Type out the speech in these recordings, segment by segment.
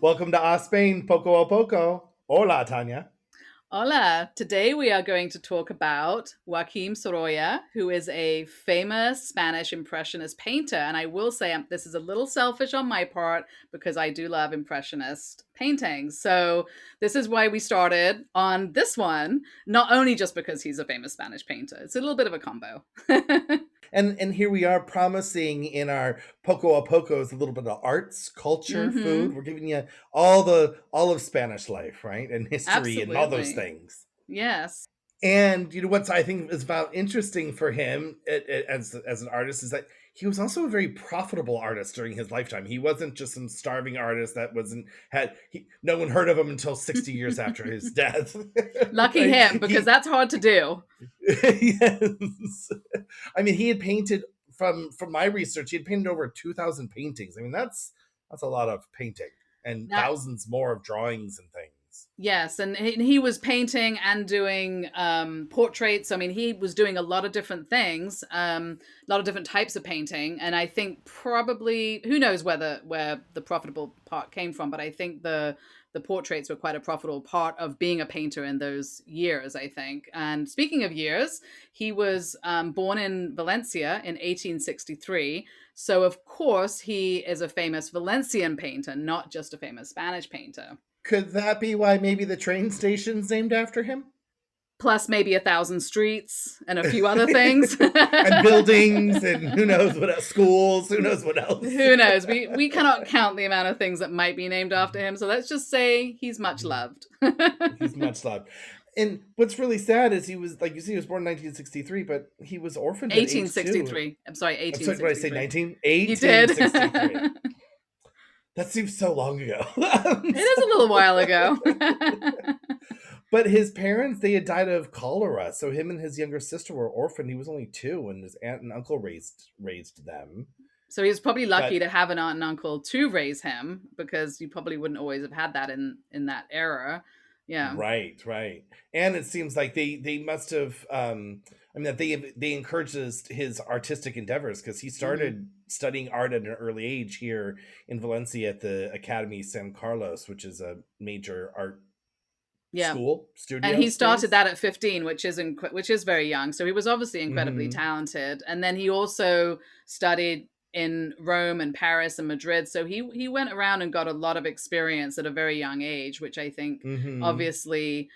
Welcome to Spain, Poco a Poco. Hola, Tanya. Hola, today we are going to talk about Joaquín Sorolla, who is a famous Spanish Impressionist painter. And I will say this is a little selfish on my part because I do love Impressionist paintings. So this is why we started on this one, not only just because he's a famous Spanish painter. It's a little bit of a combo. And here we are promising in our Poco a Pocos a little bit of arts, culture, food. Mm-hmm. We're giving you all of Spanish life, right? And history and all those Absolutely. things. Yes. And you know what I think is about interesting for him as an artist is that he was also a very profitable artist during his lifetime. He wasn't just some starving artist that wasn't had no one heard of him until 60 years after his death. Lucky Right? him, because that's hard to do. Yes. I mean, he had painted from my research, he had painted over 2,000 paintings. I mean, that's a lot of painting and That thousands more of drawings and things. Yes, and he was painting and doing portraits. I mean, he was doing a lot of different things, a lot of different types of painting. And I think probably who knows where the profitable part came from, but I think the portraits were quite a profitable part of being a painter in those years, I think. And speaking of years, he was born in Valencia in 1863. So of course he is a famous Valencian painter, not just a famous Spanish painter. Could that be why maybe the train station's named after him? Plus maybe 1,000 streets and a few other things. And buildings and who knows what else, schools, who knows what else. Who knows? We cannot count the amount of things that might be named after him. So let's just say he's much loved. He's much loved. And what's really sad is he was, like you see, he was born in 1963, but he was orphaned at age 2. 1863. I'm sorry, I'm sorry, did I say 1863. 19? You did. 1863. It That seems so long ago. is a little while ago. But his parents, they had died of cholera, so him and his younger sister were orphaned. He was only 2, and his aunt and uncle raised them. So he was probably lucky But to have an aunt and uncle to raise him, because you probably wouldn't always have had that in that era. Yeah. right. And it seems like they must have I mean that they encouraged his artistic endeavors because he Hmm. started studying art at an early age here in Valencia at the Academy San Carlos, which is a major art Yeah. school And studio he started space. that at 15, which is very young. So he was obviously incredibly Hmm. talented. And then he also studied in Rome and Paris and Madrid. So he went around and got a lot of experience at a very young age, which I think Hmm. obviously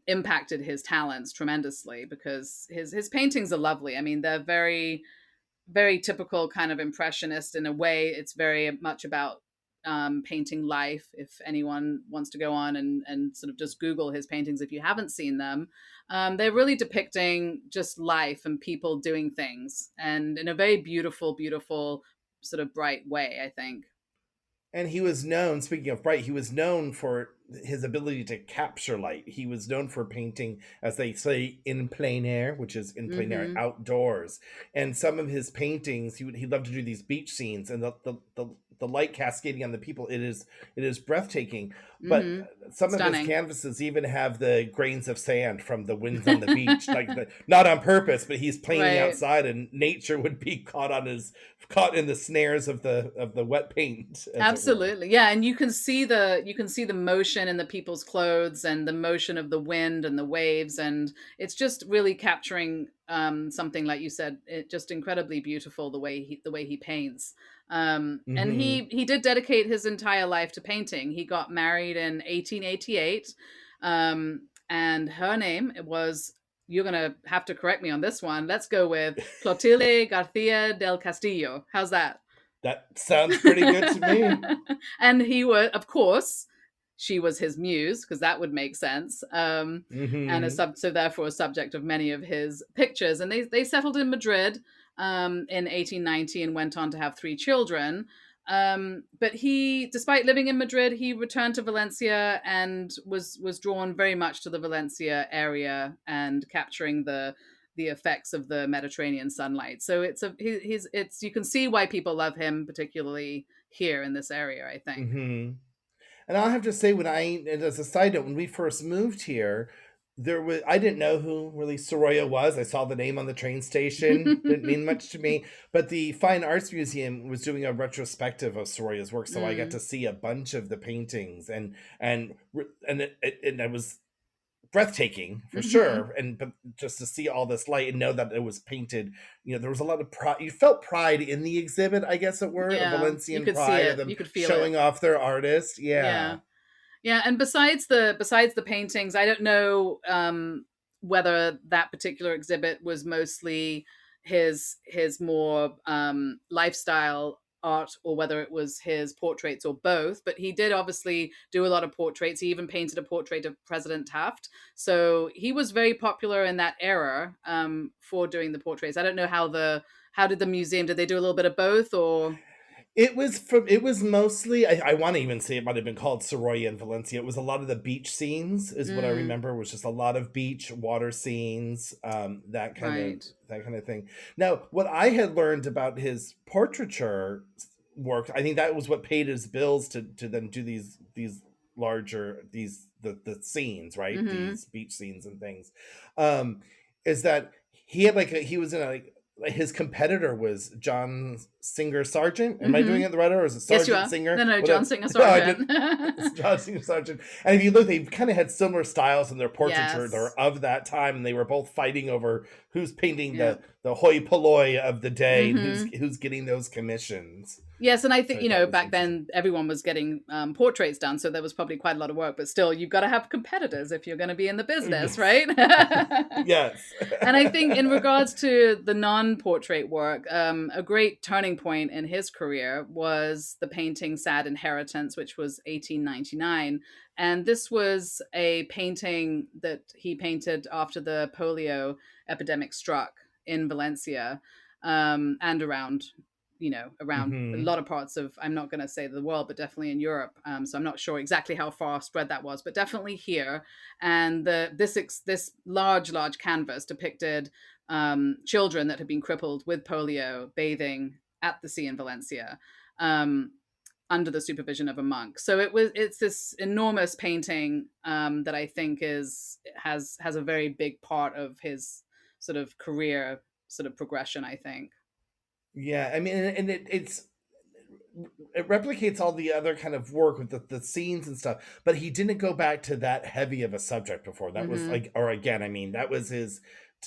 impacted his talents tremendously, because his paintings are lovely. I mean, they're very typical kind of impressionist in a way. It's very much about painting life. If anyone wants to go on and sort of just Google his paintings, if you haven't seen them, they're really depicting just life and people doing things, and in a very beautiful, sort of bright way, I think. And he was known, speaking of bright, he was known for his ability to capture light. He was known for painting, as they say, in plein air, which is in plein air, Mm-hmm. outdoors. And some of his paintings, he loved to do these beach scenes, and the light cascading on the people. It is breathtaking. But Mm-hmm. some of his Stunning. canvases even have the grains of sand from the winds on the beach, not on purpose, but he's painting Right. outside, and nature would be caught in the snares of the wet paint, as it were. Absolutely. Yeah, and you can see the motion in the people's clothes and the motion of the wind and the waves, and it's just really capturing something, like you said, it just incredibly beautiful, the way he paints. And Hmm. he did dedicate his entire life to painting. He got married in 1888, and her name was, you're going to have to correct me on this one. Let's go with Clotilde Garcia del Castillo. How's that? That sounds pretty good to me. And he was, of course, she was his muse, because that would make sense. And Hmm. so therefore a subject of many of his pictures. And they settled in Madrid in 1890 and went on to have 3 children. But he, despite living in Madrid, he returned to Valencia and was drawn very much to the Valencia area and capturing the effects of the Mediterranean sunlight. So it's you can see why people love him, particularly here in this area, I think. Hmm. And I'll have to say, and as a side note, when we first moved here, there was I didn't know who really Sorolla was. I saw the name on the train station. Didn't mean much to me. But the Fine Arts Museum was doing a retrospective of Sorolla's work, so I got Mm, to see a bunch of the paintings, and it was breathtaking for hmm. sure. And but just to see all this light and know that it was painted, there was a lot of pride. You felt pride in the exhibit, I guess it were a Yeah, you Valencian could see pride of it. them You could feel it. showing off their artist. Yeah. Yeah. Yeah, and besides the paintings, I don't know whether that particular exhibit was mostly his more lifestyle art or whether it was his portraits or both. But he did obviously do a lot of portraits. He even painted a portrait of President Taft, so he was very popular in that era for doing the portraits. I don't know how did the museum, did they do a little bit of both or? It was mostly I want to even say it might have been called Sorolla in Valencia. It was a lot of the beach scenes is what I Mm, remember, was just a lot of beach water scenes, right. that kind of thing. Now, what I had learned about his portraiture work, I think that was what paid his bills to then do these larger these the scenes, right? Mm-hmm. These beach scenes and things. Um, is that he had he was in like his competitor was John Singer Sargent. Am I doing Mm-hmm. it right, or is it Yes, you Sergeant are. No, Singer? no, John Whatever. Singer No, I did. Sargent. It's John Singer Sargent. And if you look, they kind of had similar styles in their portraiture. Yes. They're of that time, and they were both fighting over who's painting Yeah. the hoi polloi of the day and Mm-hmm. who's getting those commissions. Yes, and I So think, I thought it was back interesting. then everyone was getting portraits done, so there was probably quite a lot of work, but still, you've got to have competitors if you're going to be in the business, Yes. right? Yes. And I think in regards to the non-portrait work, a great turning point in his career was the painting Sad Inheritance, which was 1899. And this was a painting that he painted after the polio epidemic struck in Valencia, and around a Hmm. lot of parts of, I'm not going to say the world, but definitely in Europe. So I'm not sure exactly how far spread that was, but definitely here. And this large canvas depicted children that had been crippled with polio bathing at the sea in Valencia, um, under the supervision of a monk. So it's this enormous painting that I think has a very big part of his sort of career sort of progression, I think. Yeah, I mean, and it replicates all the other kind of work with the scenes and stuff, but he didn't go back to that heavy of a subject before. That was Mm-hmm. like, or again, I mean, that was his.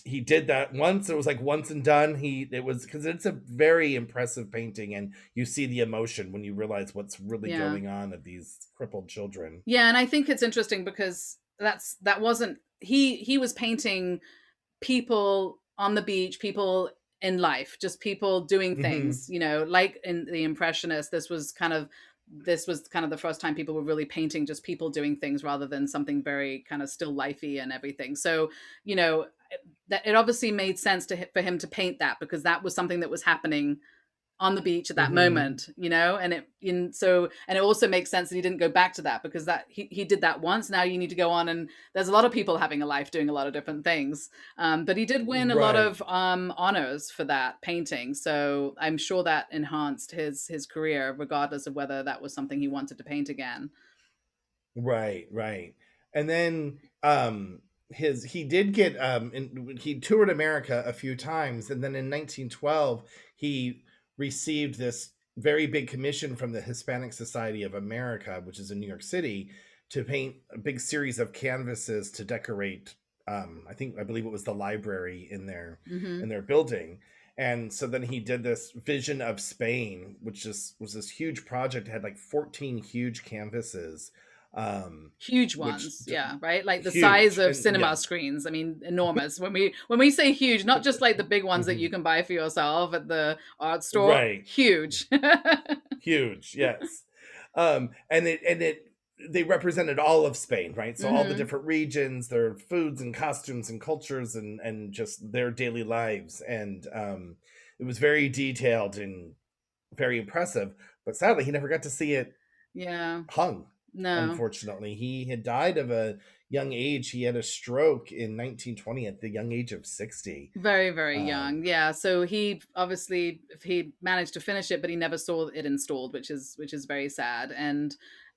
He did that once. It was like once and done. It was because it's a very impressive painting, and you see the emotion when you realize what's really Yeah. going on of these crippled children. Yeah, and I think it's interesting because that wasn't, he was painting people on the beach, people in life, just people doing Hmm. things, like in the Impressionists. This was kind of the first time people were really painting just people doing things rather than something very kind of still lifey and everything. So, you know, that it obviously made sense for him to paint that because that was something that was happening on the beach at that Hmm. moment, and it also makes sense that he didn't go back to that because that he did that once. Now you need to go on, and there's a lot of people having a life doing a lot of different things. But he did win a lot Right. of honors for that painting, so I'm sure that enhanced his career, regardless of whether that was something he wanted to paint again. Right, right. And then his he did get he toured America a few times, and then in 1912 he received this very big commission from the Hispanic Society of America, which is in New York City, to paint a big series of canvases to decorate, I believe it was the library Hmm. in their building. And so then he did this Vision of Spain, which just was this huge project. It had like 14 huge canvases, Huge which ones, yeah, right, like the size huge. of And cinema yeah. screens. I mean, enormous. When we say huge, not just like the big ones that you Mhm. can buy for yourself at the art store. Right. Huge. Huge, yes. And it they represented all of Spain, right? So all the Hmm. different regions, their foods and costumes and cultures, and just their daily lives. And it was very detailed and very impressive, but sadly he never got to see it Yeah. hung. No. unfortunately. He had died of a young age. He had a stroke in 1920 at the young age of 60. Very, very Um, young. Yeah. So he obviously he managed to finish it, but he never saw it installed, which is very sad.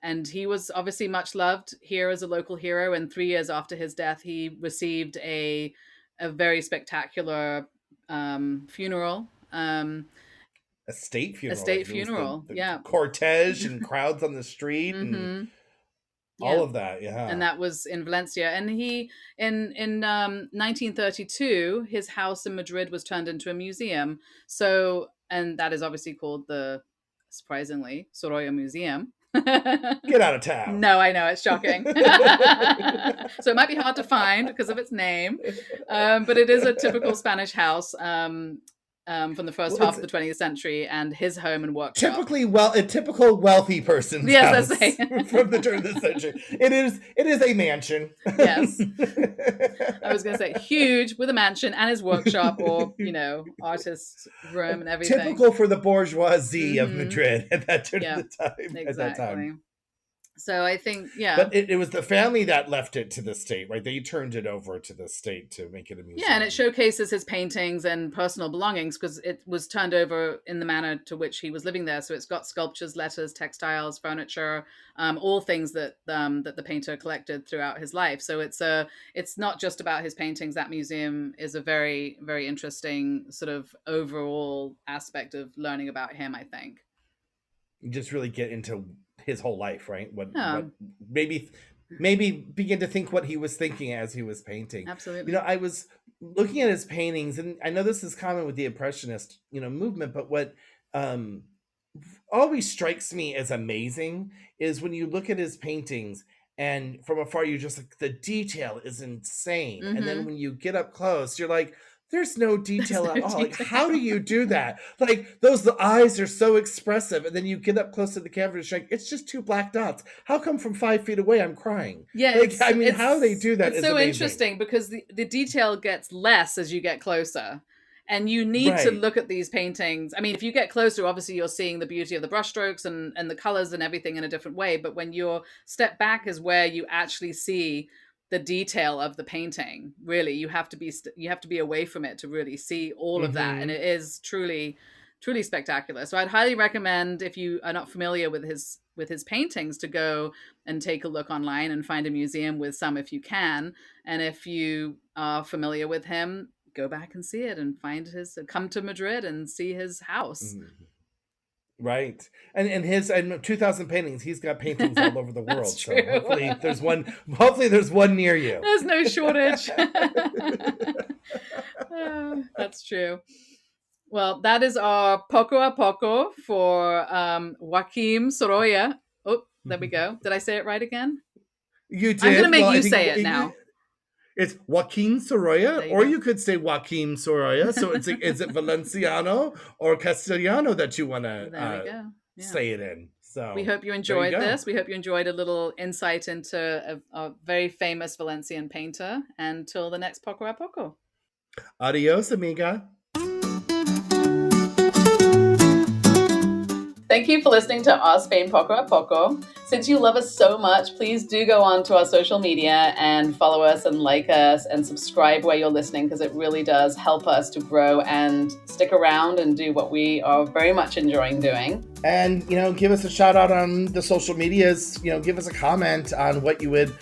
And he was obviously much loved here as a local hero. And 3 years after his death, he received a very spectacular funeral. a state A funeral. state Like, there was funeral. the Yeah. cortege and crowds on the street and Mm-hmm. all Yeah. of that. And Yeah. that was in Valencia. And he, in 1932, his house in Madrid was turned into a museum. So, and that is obviously called the, surprisingly, Sorolla Museum. Get out of town. No, I know, it's shocking. So it might be hard to find because of its name, but it is a typical Spanish house from the first Well, half it's of the 20th century, and his home and workshop. a typical wealthy person's Yes, house let's say. from the turn of the century. It is a mansion. Yes. I was going to say huge with a mansion and his workshop, or artist room and everything. Typical for the bourgeoisie of Mhm. Madrid at that turn Yeah, of the time. At that time. exactly. So I think, yeah. But it was the family that left it to the state, right? They turned it over to the state to make it a museum. Yeah, and it showcases his paintings and personal belongings because it was turned over in the manner to which he was living there. So it's got sculptures, letters, textiles, furniture, all things that that the painter collected throughout his life. So it's not just about his paintings. That museum is a very, very interesting sort of overall aspect of learning about him, I think. You just really get into his whole life, right? What maybe begin to think what he was thinking as he was painting. Absolutely. I was looking at his paintings, and I know this is common with the Impressionist, movement, but what always strikes me as amazing is when you look at his paintings and from afar you're just like, the detail is insane. And then when you get up close, you're like, there's no detail at all. Like, how do you do that? Like, the eyes are so expressive, and then you get up close to the canvas, like, it's just 2 black dots. How come from 5 feet away I'm crying? Yeah, like, how they do that it's is so amazing. interesting because the detail gets less as you get closer. And you need to look at these paintings. I mean, if you get closer, obviously you're seeing the beauty of the brushstrokes and the colors and everything in a different way. But when you're step back is where you actually see the detail of the painting. Really, you have to be away from it to really see all of that. And it is truly, truly spectacular. So I'd highly recommend, if you are not familiar with his paintings, to go and take a look online and find a museum with some if you can. And if you are familiar with him, go back and see it and come to Madrid and see his house. Right. And his 2,000 paintings, he's got paintings all over the world. So hopefully there's one near you. There's no shortage. That's true. Well, that is our Poco a Poco for Joaquín Sorolla. Oh, there we go. Did I say it right again? You did. I'm going to make you say it now. It's Joaquín Sorolla, or you could say Joaquín Sorolla. So is it Valenciano or Castellano that you want to say it in? So we hope you enjoyed this. We hope you enjoyed a little insight into a very famous Valencian painter. Until the next Poco a Poco. Adios, amiga. Thank you for listening to Our Spain Poco a Poco. Since you love us so much, please do go on to our social media and follow us and like us and subscribe where you're listening, because it really does help us to grow and stick around and do what we are very much enjoying doing. And, give us a shout out on the social medias. Give us a comment on what you would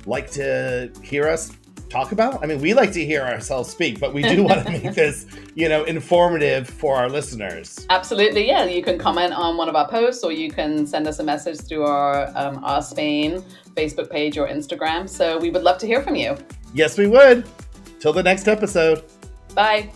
like to hear us talk about. I mean, we like to hear ourselves speak, but we do want to make this, informative for our listeners. Absolutely, yeah. You can comment on one of our posts, or you can send us a message through our Spain Facebook page or Instagram. So we would love to hear from you. Yes, we would. Till the next episode. Bye.